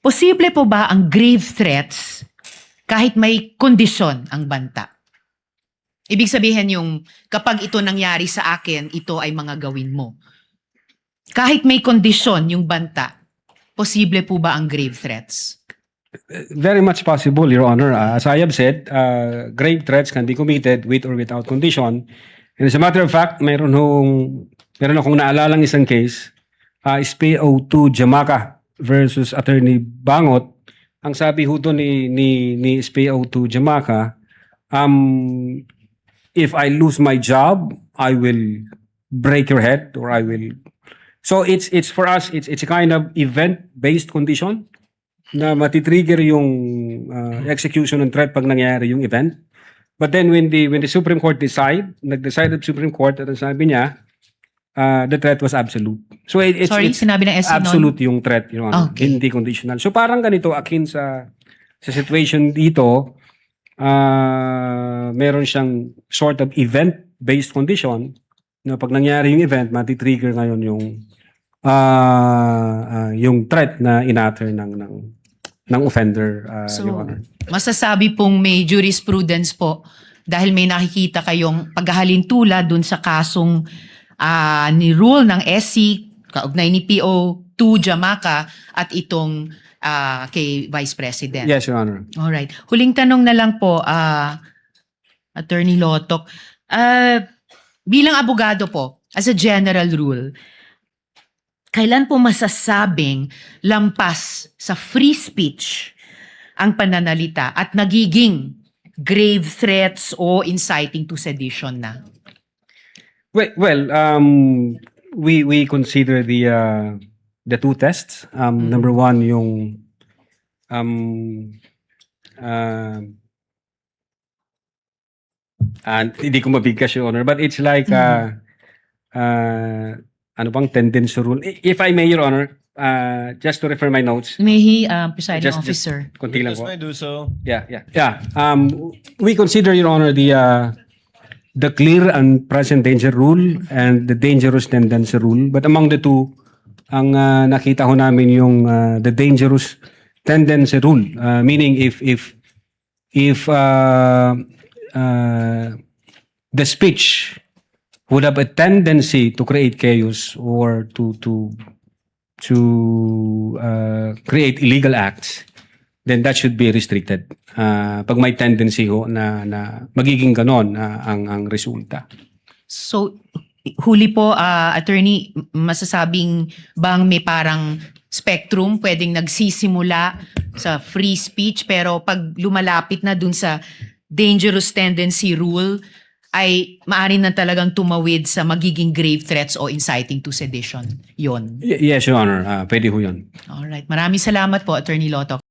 Posible po ba ang grave threats kahit may kondisyon ang banta? Ibig sabihin yung kapag ito nangyari sa akin, ito ay mga gawin mo. Kahit may kondisyon yung banta, posible po ba ang grave threats? Very much possible, Your Honor. As I have said, grave threats can be committed with or without condition. And as a matter of fact, meron akong naalalang isang case, SPO2 Jamaica versus Attorney Bangot. Ang sabi ho doon ni SPO2 Jamaica, if I lose my job, I will break your head or I will. So it's for us, it's a kind of event-based condition na matitrigger yung execution ng threat pag nangyayari yung event. But then when the Supreme Court nag-decide the Supreme Court at sabi niya, the threat was absolute. So it's sinabi ng SC absolute yung threat, Your Honor, Okay. hindi conditional. So parang ganito, akin sa situation dito, meron siyang sort of event-based condition na pag nangyari yung event, matitrigger ngayon yung threat na inatter ng offender, So, Your Honor. masasabi pong may jurisprudence po dahil may nakikita kayong paghahalintula dun sa kasong ni rule ng SC, kaugnay ni PO2 Jamaica at itong kay Vice President. Yes, Your Honor. Alright. Huling tanong na lang po, Attorney Lotok. Bilang abogado po, as a general rule, kailan po masasabing lampas sa free speech ang pananalita at nagiging grave threats o inciting to sedition na? Well, we consider the two tests. Number one, yung hindi ko mabigkas, Your Honor, but it's like ano bang tendency rule? If I may, Your Honor, just to refer my notes. May he, presiding Just- officer. Konti lang po. May do so. Yeah. We consider, Your Honor, the clear and present danger rule and the dangerous tendency rule. But among the two, ang nakita ho namin yung the dangerous tendency rule. Meaning if the speech would have a tendency to create chaos or to create illegal acts, then that should be restricted. Pag may tendency ho na magiging ganon ang resulta. So, huli po, attorney, masasabing bang may parang spectrum pwedeng nagsisimula sa free speech pero pag lumalapit na dun sa dangerous tendency rule ay maaari na talagang tumawid sa magiging grave threats o inciting to sedition. Yon. Yes, Your Honor. Pwede ho yun. Alright. Maraming salamat po, Attorney Lotok.